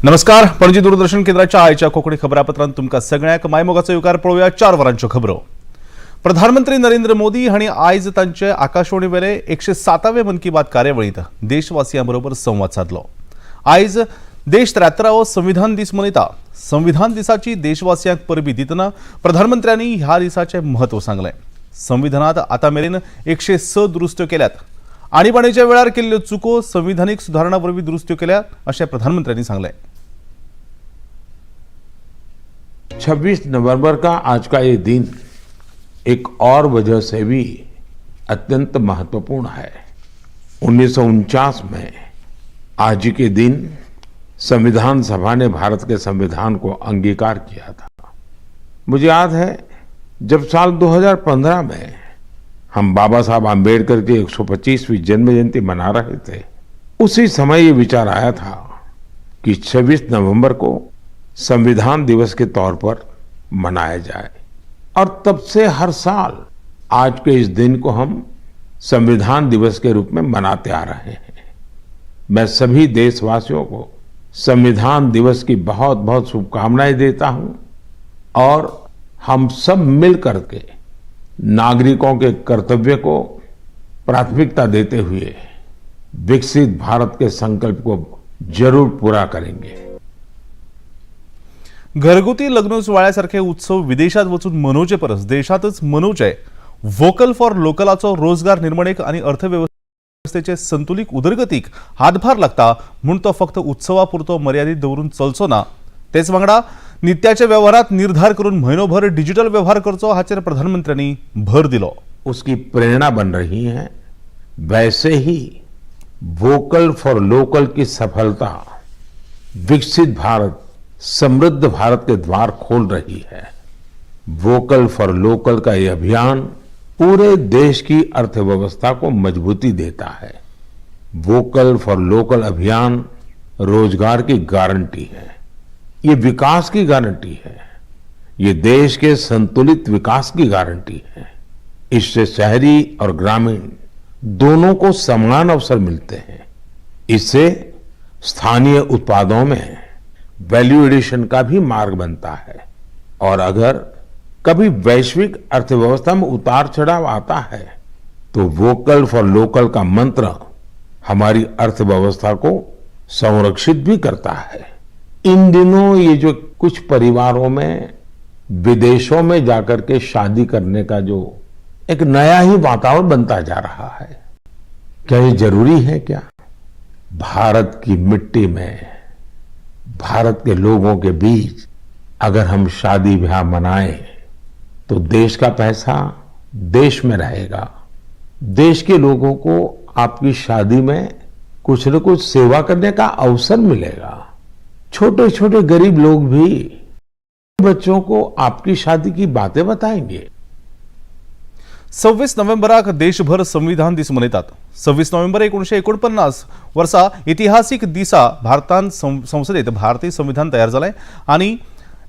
नमस्कार. पणजी दूरदर्शन केंद्राच्या आयच्या कोकणी खबरापत्रांत तुमका सगळ्यांक मायमोगाचो युकार पळोवया 4 वरांच्यो खबरो. प्रधानमंत्री नरेंद्र मोदी हांणी आयज तांचे आकाशवाणी वेले 107वे मन की बात कार्यावळीत देशवासियांबरोबर संवाद साधलो. आयज देश 73वो संविधान दीस मनयता. संविधान दिसाची देशवासियांक परबी दितना प्रधानमंत्र्यांनी ह्या दिसाचे महत्व सांगले. संविधानात आता मेरेन 106 दुरुस्त्यो केल्यात. आणीबाणीच्या वेळार केल्ल्यो चुको संविधानीक सुधारणा वरवीं दुरुस्त्यो केल्या अशें प्रधानमंत्र्यांनी सांगले. 26 नवंबर का आज का ये दिन एक और वजह से भी अत्यंत महत्वपूर्ण है. 1949 में आज ही के दिन संविधान सभा ने भारत के संविधान को अंगीकार किया था. मुझे याद है जब साल 2015 में हम बाबा साहब आम्बेडकर की 125वीं जन्म जयंती मना रहे थे, उसी समय ये विचार आया था कि 26 नवंबर को संविधान दिवस के तौर पर मनाया जाए. और तब से हर साल आज के इस दिन को हम संविधान दिवस के रूप में मनाते आ रहे हैं. मैं सभी देशवासियों को संविधान दिवस की बहुत बहुत शुभकामनाएं देता हूं और हम सब मिल करके नागरिकों के कर्तव्य को प्राथमिकता देते हुए विकसित भारत के संकल्प को जरूर पूरा करेंगे. घरगुती लग्न सोहळ्यासारखे उत्सव विदेशात वचून मनोवचे परस देशातच मनोवचे. व्होकल फॉर लोकलाचो रोजगार निर्माणेक आणि अर्थव्यवस्थेचे संतुलित उदरगतीक हातभार लागता म्हूण तो फक्त उत्सवापुरतो मर्यादित दवरून चलचो ना. तेच वांगडा नित्याच्या व्यवहारात निर्धार करून म्हयनोभर डिजिटल व्यवहार करचो हाचेर प्रधानमंत्र्यांनी भर दिलो. उसकी प्रेरणा बन रही है. वैसे ही वोकल फॉर लोकल की सफलता विकसित भारत, समृद्ध भारत के द्वार खोल रही है. वोकल फॉर लोकल का यह अभियान पूरे देश की अर्थव्यवस्था को मजबूती देता है. वोकल फॉर लोकल अभियान रोजगार की गारंटी है. ये विकास की गारंटी है. ये देश के संतुलित विकास की गारंटी है. इससे शहरी और ग्रामीण दोनों को समान अवसर मिलते हैं. इससे स्थानीय उत्पादों में वैल्यू एडिशन का भी मार्ग बनता है. और अगर कभी वैश्विक अर्थव्यवस्था में उतार चढ़ाव आता है तो वोकल फॉर लोकल का मंत्र हमारी अर्थव्यवस्था को संरक्षित भी करता है. इन दिनों ये जो कुछ परिवारों में विदेशों में जाकर के शादी करने का जो एक नया ही वातावरण बनता जा रहा है, क्या ये जरूरी है? क्या भारत की मिट्टी में, भारत के लोगों के बीच अगर हम शादी ब्याह मनाएं तो देश का पैसा देश में रहेगा. देश के लोगों को आपकी शादी में कुछ न कुछ सेवा करने का अवसर मिलेगा. छोटे छोटे गरीब लोग भी बच्चों को आपकी शादी की बातें बताएंगे. 26 नोव्हेंबराक देशभर संविधान दीस मनयतात. 26 नोव्हेंबर 1949 वर्सा इतिहासीक दिसा भारतान संसदेत भारतीय संविधान तयार जालें आणि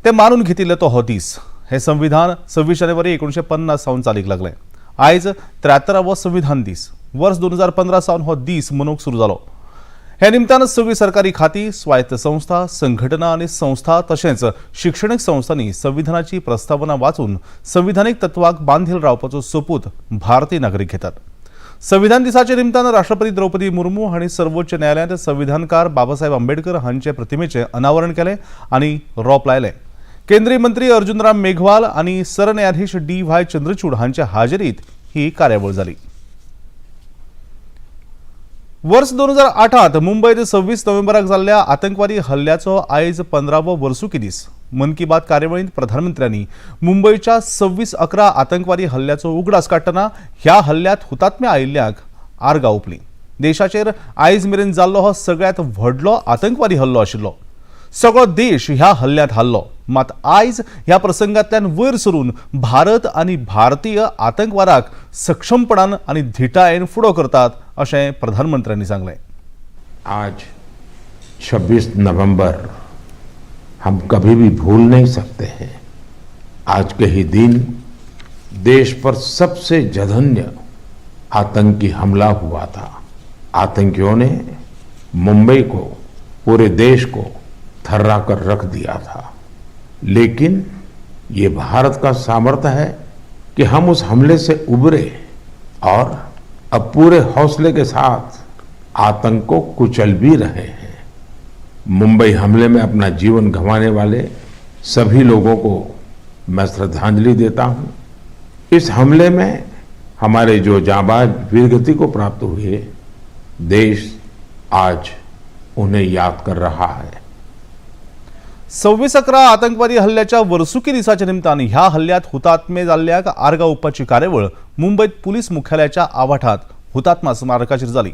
ते मानून घेतिल्ले तो हो दीस. हे संविधान 26 जानेवारी 1950 सावन चालीक लागलें. आयज 73वो संविधान दीस. वर्स 2015 सावन हो दीस मनोवंक सुरू जालो. हे निमतान सगळी सरकारी खाती, स्वायत्त संस्था, संघटना आणि संस्था तशेंच शिक्षणीक संस्थांनी संविधानाची प्रस्तावना वाचून संविधानीक तत्वाक बांधील रावपाचो सोपूत भारतीय नागरीक घेतात. संविधान दिसाचे निमतान राष्ट्रपती द्रौपदी मुर्मू हांणी सर्वोच्च न्यायालयात संविधानकार बाबासाहेब आंबेडकर हांचे प्रतिमेचे अनावरण केले आणि रोप लायले. केंद्रीय मंत्री अर्जुनराम मेघवाल आणि सरन्यायाधीश DY चंद्रचूड हांच्या हाजेरीत ही कार्यावळ जाली. वर्स 2008 मुंबईत 26 नोव्हेंबराक जाल्ल्या आतंकवादी हल्ल्याचो आयज 15वो वर्सुकी दीस. मन की बात कार्यावळीत प्रधानमंत्र्यांनी मुंबईच्या 26/11 आतंकवादी हल्ल्याचो उगडास काडटना ह्या हल्ल्यात हुतात्म्य आयिल्ल्यांक आर्गां ओंपली. देशाचेर आयज मेरेन जाल्लो हो सगळ्यात व्हडलो आतंकवादी हल्लो आशिल्लो. सगळो देश ह्या हल्ल्यात हारलो. मात आयज ह्या प्रसंगांतल्यान वयर सरून भारत आणि भारतीय आतंकवादाक सक्षमपणान आणि धिटायेन फुडो करतात अशें प्रधानमंत्र्यांनी सांगलें. आज 26 नवंबर हम कभी भी भूल नहीं सकते हैं. आज के ही दिन देश पर सबसे जघन्य आतंकी हमला हुआ था. आतंकियों ने मुंबई को, पूरे देश को थर्रा कर रख दिया था। लेकिन ये भारत का सामर्थ्य है कि हम उस हमले से उबरे और अब पूरे हौसले के साथ आतंक को कुचल भी रहे हैं। मुंबई हमले में अपना जीवन गंवाने वाले सभी लोगों को मैं श्रद्धांजलि देता हूं। इस हमले में हमारे जो जांबाज वीरगति को प्राप्त हुए, देश आज उन्हें याद कर रहा है। 26/11 आतंकवादी हल्ल्याच्या वर्सुकी दिसाच्या निमित्ताने ह्या हल्ल्यात हुतात्मे झालेल्या आरगाव उप्पाची कार्यवळ मुंबईत पोलीस मुख्यालयाच्या आवाठात हुतात्मा स्मारकाचेर झाली।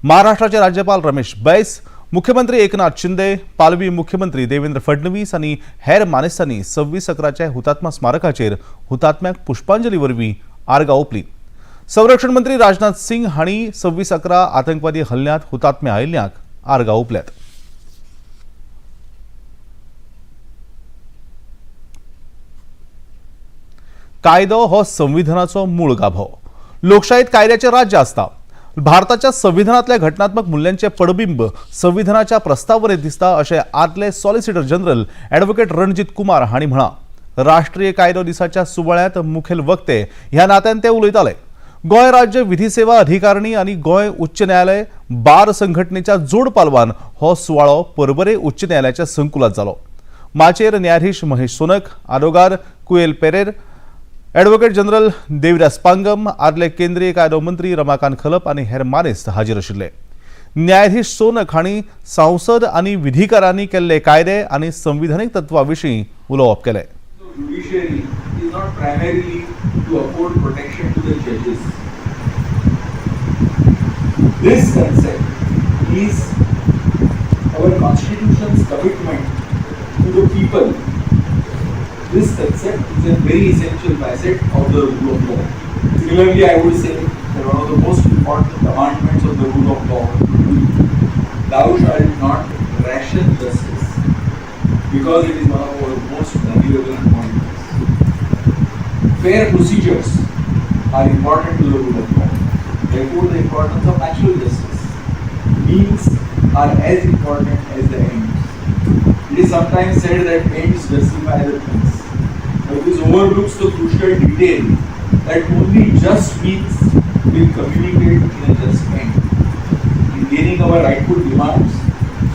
महाराष्ट्राचे राज्यपाल रमेश बैस, मुख्यमंत्री एकनाथ शिंदे, पालवी मुख्यमंत्री देवेंद्र फडणवीस आणि हेर मानेस्तांनी 26/11च्या हुतात्मा स्मारकाचेर हुतात्म्याक पुष्पांजली वरवीं आर्गां ओंपली। संरक्षण मंत्री राजनाथ सिंग हांणी 26/11 आतंकवादी हल्ल्यात हुतात्मे आयिल्ल्यांक आर्गां ओंपल्यात। कायदो हो संविधानाचो मूळ गाभो। लोकशाहीत कायद्याचे राज्य असता। भारताच्या संविधानातल्या घटनात्मक मूल्यांचे पडबिंब संविधानाच्या प्रस्तावनेत दिसता अशें आदले solicitor general advocate Ranjit Kumar हांणी म्हळां। राष्ट्रीय कायदो दिसाच्या सुवाळ्यात मुखेल वक्ते ह्या नात्यान ते उलयताले। गोंय राज्य विधी सेवा अधिकारिणी आणि गोंय उच्च न्यायालय बार संघटनेच्या जोड पालवान हो सुवाळो पर्वरे उच्च न्यायालयाच्या संकुलात जालो। माचेर न्यायाधीश महेश सोनक, आरोगार कुएल पेरेर, ॲडव्होकेट जनरल देवराज पांगम, आदले केंद्रीय कायदो मंत्री रमाकांत खलप आणि हेर मानेस्त हाजीर आशिल्ले। न्यायाधीश सोनक हांणी संसद आणि विधीकारांनी केल्ले कायदे आणि संविधानीक तत्वां विशीं उलोवप केलें। Judiciary is not primarily to afford protection to the judges. This concept is our constitution's commitment to the people. This concept is a very essential facet of the rule of law. Similarly, I would say that one of the most important commandments of the rule of law would be, "Thou shalt not ration justice," because it is one of our most valuable commandments. Fair procedures are important to the rule of law. Therefore, the importance of natural justice. Means are as important as the ends. It is sometimes said that ends justify the means, but this overlooks the crucial detail that only just means will communicate in a just end. In gaining our rightful demands,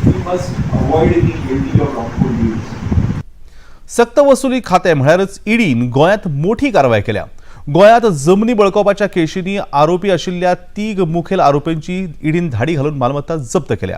we must avoid being guilty of wrongful deeds. सक्तवसुली खाते म्हळ्यारच ईडीन गोंयांत मोठी कारवाय केल्या। गोंयांत जमनी बळकावपाच्या केशींनी आरोपी आशिल्ल्या 3 मुखेल आरोपींची ईडीन धाडी घालून मालमत्ता जप्त केल्या।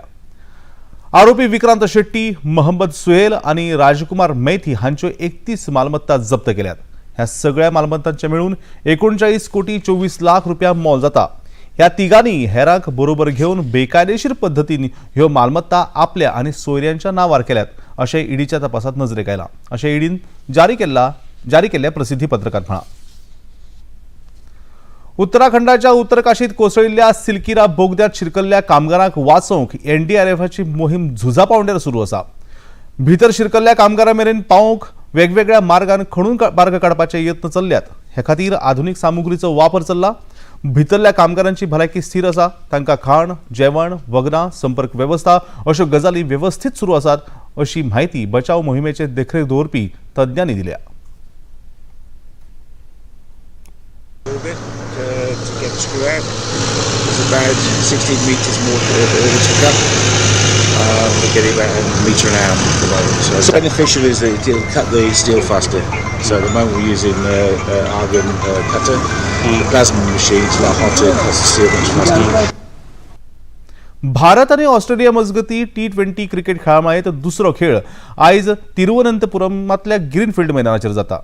आरोपी विक्रांत शेट्टी, मोहम्मद सुहेल आणि राजकुमार मैथी हांच्यो 31 मालमत्ता जप्त केल्यात। ह्या सगळ्या मालमत्तांचे मिळून 39 कोटी 24 लाख रुपया मोल जाता। ह्या तिगांनी हेरांक बरोबर घेऊन बेकायदेशीर पद्धतीन ह्यो मालमत्ता आपल्या आणि सोयऱ्यांच्या नावार केल्यात अशें ईडीच्या तपासात नजरेक आयला, अशें ईडीन जारी केल्ल्या प्रसिद्धी पत्रकात म्हळां। उत्तराखंडाच्या उत्तरकाशीत कोसळिल्ल्या सिलकिरा बोगद्यात शिरकल्ल्या कामगारांक वाचोवंक एनडीआरएफची मोहीम झुजा पावंड्यार सुरू आसा। भितर शिरकल्ल्या कामगारां मेरेन पावंक वेगवेगळ्या मार्गान खणून मार्ग काडपाचे यत्न चल्ल्यात। हे खातीर आधुनीक सामुग्रीचो वापर चल्ला। भितरल्या कामगारांची भलायकी स्थिर आसा, तांकां खाण, जेवण, वखदां, संपर्क वेवस्था अश्यो गजाली वेवस्थीत सुरू आसात अशी माहिती बचाव मोहिमेचे देखरेख दवरपी तज्ञांनी दिल्या। To get the screw out. There's about 16 metres more to go. We're getting about a metre an hour at the moment. So it's beneficial is that it'll cut the steel faster. So at the moment we're using argon cutter. The plasma machine is a lot hotter, cuts the steel much faster. Bharat आणि Australia मजगती T20 cricket खेळामाळेत दुसरो खेळ आयज तिरुवनंतपुरमातल्या greenfield मैदानाचेर जाता।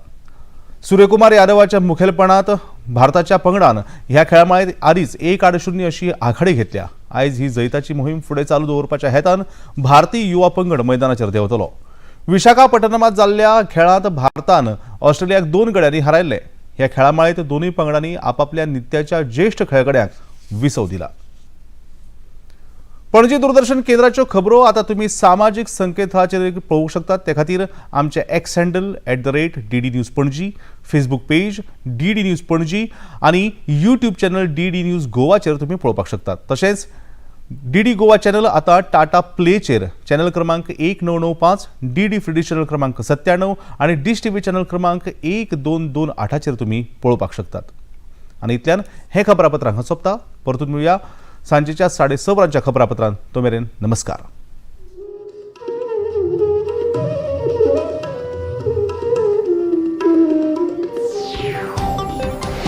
सूर्यकुमार यादवाच्या मुखेलपणात भारताच्या पंगडान ह्या खेळामाळेत आदीच 1-0 अशी आघाडी घेतल्या। आयज ही जैताची मोहीम फुडें चालू दवरपाच्या हेतान भारतीय युवा पंगड मैदानाचेर देंवतलो। विशाखापट्टणमात जाल्ल्या खेळांत भारतान ऑस्ट्रेलियाक 2 गड्यांनी हारयले। ह्या खेळामाळेत दोनूय पंगडांनी आपापल्या नित्याच्या ज्येष्ठ खेळगड्यांक विसव दिला। पणजी दूरदर्शन केंद्राच्यो खबरो आता तुम्ही सामाजिक संकेतथळाचेर पळोवंक शकतात। ते खातीर आमचे x handle @DD news Panaji, Facebook page DD news Panaji आणि यूट्यूब चॅनल DD न्यूज गोवाचेर तुम्ही पळोवपाक शकतात। तशेंच डी गोवा चॅनल आता टाटा प्लेचेर चॅनल क्रमांक 1995, डी फ्री चॅनल क्रमांक 97 आणि डिश टीव्ही चॅनल क्रमांक 1228 तुम्ही पळोवपाक शकतात. आणि इतल्यान हे खबरापत्र हांगा सोंपता. परतून मेळुया सांजेच्या 6:30 वरांच्या खबरापत्रांत. तो मेरेन नमस्कार.